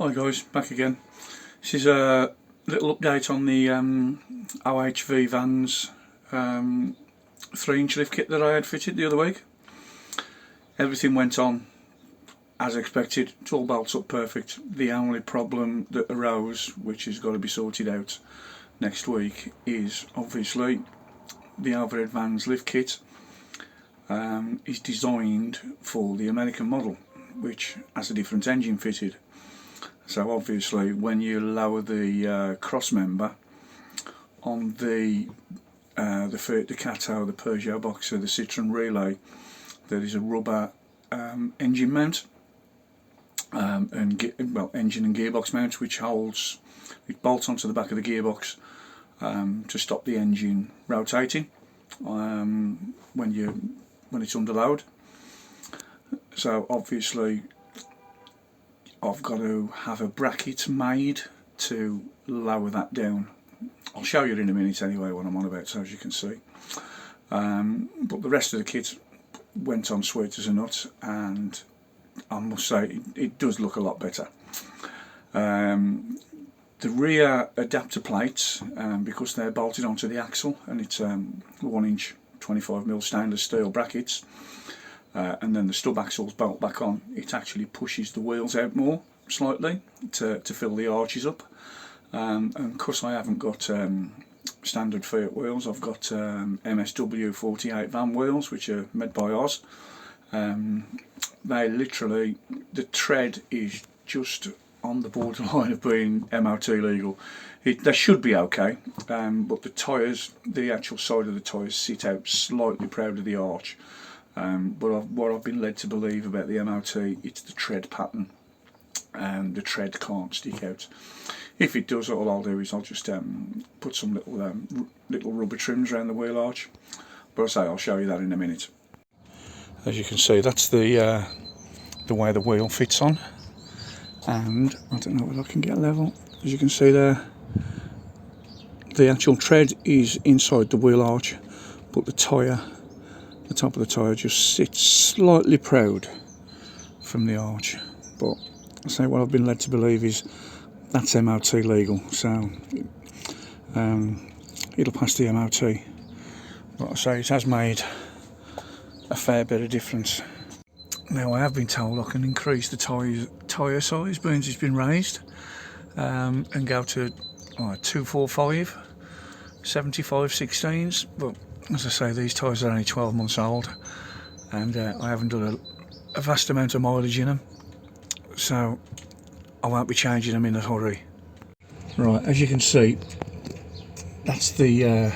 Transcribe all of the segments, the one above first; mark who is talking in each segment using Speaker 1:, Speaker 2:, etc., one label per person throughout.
Speaker 1: Hi guys, back again. This is a little update on the OHV Vans 3-inch lift kit that I had fitted the other week. Everything went on as expected, it all bolts up perfect. The only problem that arose, which has got to be sorted out next week, is obviously the overhead Vans lift kit is designed for the American model, which has a different engine fitted. So obviously when you lower the cross member on the Fiat Ducato, the Peugeot Boxer, the Citroen Relay, there is a rubber engine mount, engine and gearbox mount, which bolts onto the back of the gearbox to stop the engine rotating when it's under load. So obviously I've got to have a bracket made to lower that down. I'll show you in a minute anyway what I'm on about, so as you can see. But the rest of the kit went on sweet as a nut, and I must say it does look a lot better. The rear adapter plates, because they're bolted onto the axle, and it's 1-inch 25mm stainless steel brackets, and then the stub axles bolt back on, it actually pushes the wheels out more slightly to fill the arches up. And because I haven't got standard Fiat wheels, I've got MSW 48 van wheels, which are made by Oz. They literally, the tread is just on the borderline of being MOT legal. They should be okay, but the tyres, the actual side of the tyres sit out slightly proud of the arch. But what I've been led to believe about the MOT, it's the tread pattern. The tread can't stick out. If it does, all I'll do is I'll just put some little rubber trims around the wheel arch. But I'll show you that in a minute. As you can see, that's the way the wheel fits on. And I don't know whether I can get level. As you can see there, the actual tread is inside the wheel arch, but the tyre, the top of the tyre just sits slightly proud from the arch. But I say what I've been led to believe is that's MOT legal, so it'll pass the MOT. But I say it has made a fair bit of difference. Now I have been told I can increase the tyre size, being it's been raised, and go to 245, 75 16s, but as I say, these tyres are only 12 months old, and I haven't done a vast amount of mileage in them, so I won't be changing them in a hurry. Right, as you can see, that's the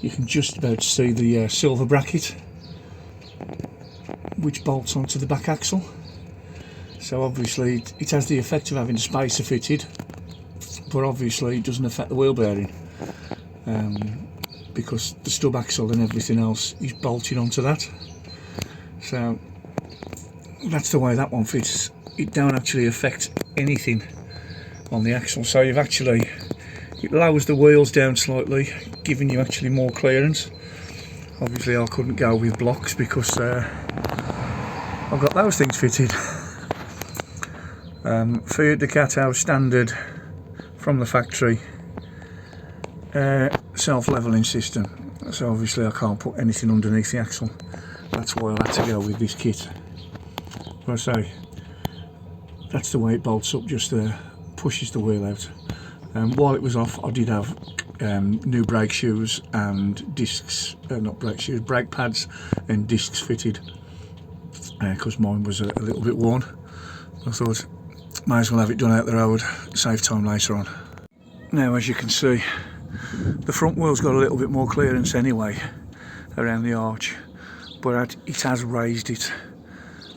Speaker 1: you can just about see the silver bracket which bolts onto the back axle. So obviously it has the effect of having a spacer fitted, but obviously it doesn't affect the wheel bearing, because the stub axle and everything else is bolted onto that. So that's the way that one fits. It don't actually affect anything on the axle, so it lowers the wheels down slightly, giving you actually more clearance. Obviously I couldn't go with blocks because I've got those things fitted. Fiat Ducato standard from the factory self-leveling system, so obviously I can't put anything underneath the axle. That's why I had to go with this kit. But I say, that's the way it bolts up, just pushes the wheel out. While it was off, I did have new brake shoes and discs, not brake shoes, brake pads and discs fitted, because mine was a little bit worn. I thought, may as well have it done out the road, save time later on. Now as you can see, the front wheel's got a little bit more clearance anyway around the arch, but it has raised it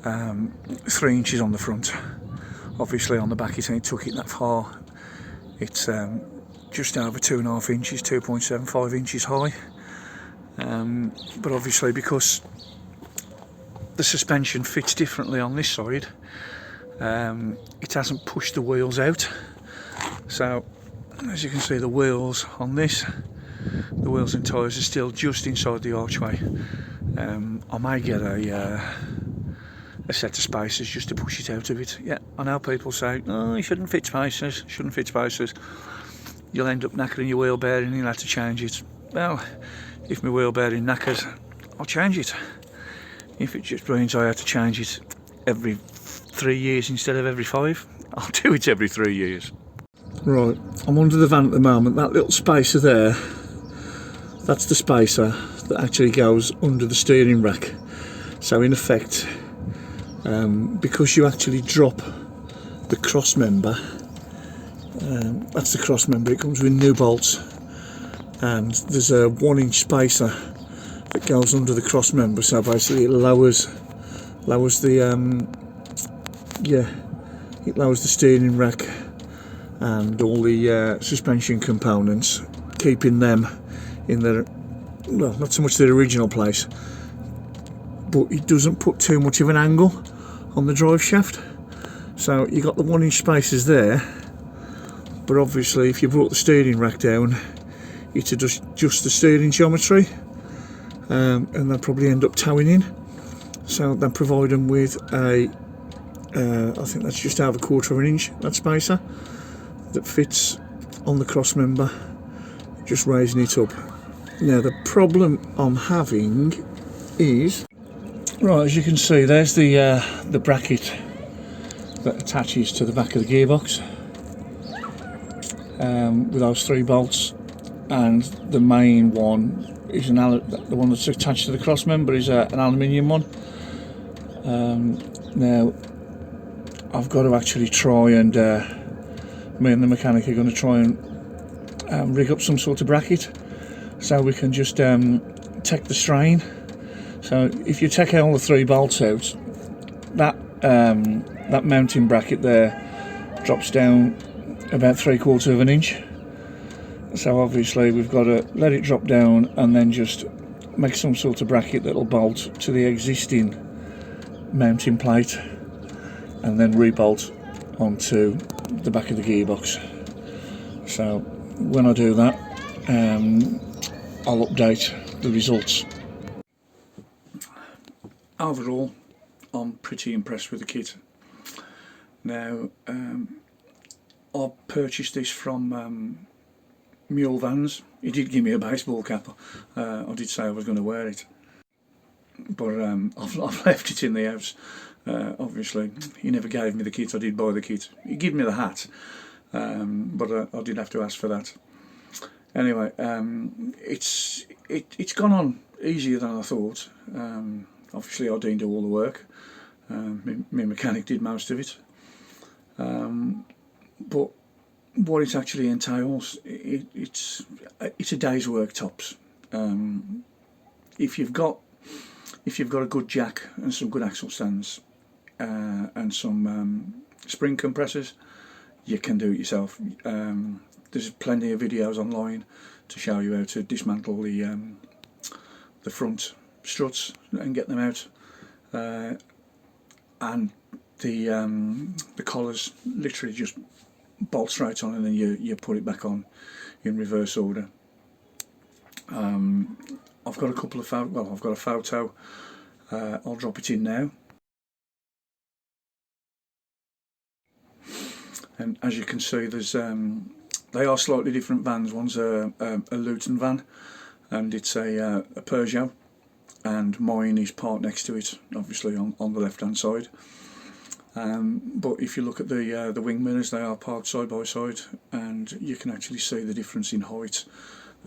Speaker 1: 3 inches on the front. Obviously on the back it ain't took it that far. It's just over 2.5 inches, 2.75 inches high. But obviously because the suspension fits differently on this side, it hasn't pushed the wheels out. So as you can see, the wheels on this, the wheels and tyres are still just inside the archway. I may get a a set of spacers just to push it out of it. Yeah, I know people say, oh, you shouldn't fit spacers, you'll end up knackering your wheel bearing and you'll have to change it. Well, if my wheel bearing knackers, I'll change it. If it just means I have to change it every 3 years instead of every 5, I'll do it every 3 years. Right, I'm under the van at the moment. That little spacer there, that's the spacer that actually goes under the steering rack. So in effect, because you actually drop the cross member, that's the cross member, it comes with new bolts, and there's a 1-inch spacer that goes under the cross member, so basically it lowers the it lowers the steering rack and all the suspension components, keeping them in their, well, not so much their original place, but it doesn't put too much of an angle on the drive shaft. So you got the 1-inch spacers there, but obviously if you brought the steering rack down, it's just the steering geometry, and they'll probably end up towing in. So they provide them with a I think that's just over 1/4 of an inch, that spacer, that fits on the cross member, just raising it up. Now the problem I'm having is, right, as you can see, there's the bracket that attaches to the back of the gearbox, with those 3 bolts, and the main one is the one that's attached to the cross member is an aluminium one. Now I've got to actually try and me and the mechanic are going to try and rig up some sort of bracket so we can just take the strain. So if you take all the 3 bolts out, that mounting bracket there drops down about 3/4 of an inch. So obviously we've got to let it drop down and then just make some sort of bracket that'll bolt to the existing mounting plate, and then rebolt onto the back of the gearbox. So when I do that, I'll update the results. Overall, I'm pretty impressed with the kit. Now, I purchased this from Mule Vans. He did give me a baseball cap. I did say I was going to wear it, but I've left it in the house. Obviously, he never gave me the kit. I did buy the kit. He gave me the hat, but I did have to ask for that. Anyway, it's gone on easier than I thought. Obviously, I didn't do all the work. My mechanic did most of it. But what it actually entails, it's a day's work tops. If you've got a good jack and some good axle stands, and some spring compressors, you can do it yourself. There's plenty of videos online to show you how to dismantle the front struts and get them out, and the collars literally just bolt straight on, and then you put it back on in reverse order. I've got a couple of I've got a photo. I'll drop it in now. And as you can see, there's they are slightly different vans. One's a Luton van, and it's a Peugeot, and mine is parked next to it, obviously on the left hand side. But if you look at the wing mirrors, they are parked side by side, and you can actually see the difference in height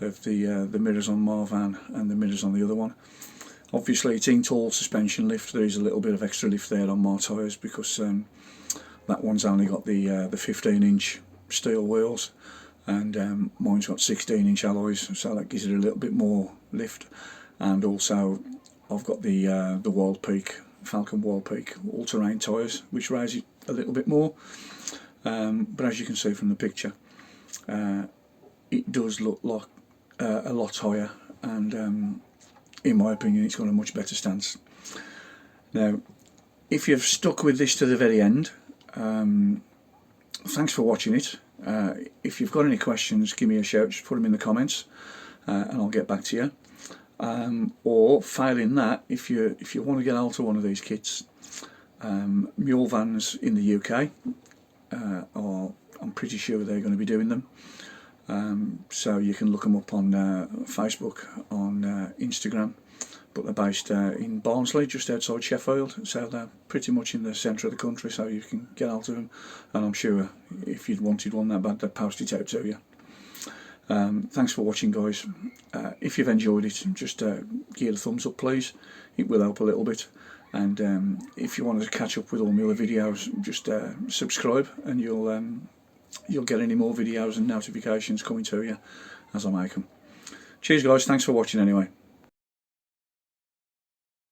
Speaker 1: of the mirrors on my van and the mirrors on the other one. Obviously it's in tall suspension lift. There is a little bit of extra lift there on my tyres because that one's only got the 15-inch steel wheels, and mine's got 16-inch alloys, so that gives it a little bit more lift. And also I've got the Wild Peak, Falcon Wild Peak all-terrain tyres, which raise it a little bit more. But as you can see from the picture, it does look like a lot higher, and in my opinion it's got a much better stance. Now, if you've stuck with this to the very end, thanks for watching it. If you've got any questions, give me a shout, just put them in the comments, and I'll get back to you. Or failing that, if you want to get hold of one of these kits, Mule vans in the UK I'm pretty sure they're going to be doing them. So you can look them up on Facebook, on Instagram, but they're based in Barnsley, just outside Sheffield, so they're pretty much in the centre of the country, so you can get out of them, and I'm sure if you'd wanted one that bad, they'd post it out to you. Thanks for watching, guys. If you've enjoyed it, just give it a thumbs up, please. It will help a little bit. And if you want to catch up with all my other videos, just subscribe, and you'll get any more videos and notifications coming to you as I make them. Cheers, guys. Thanks for watching anyway.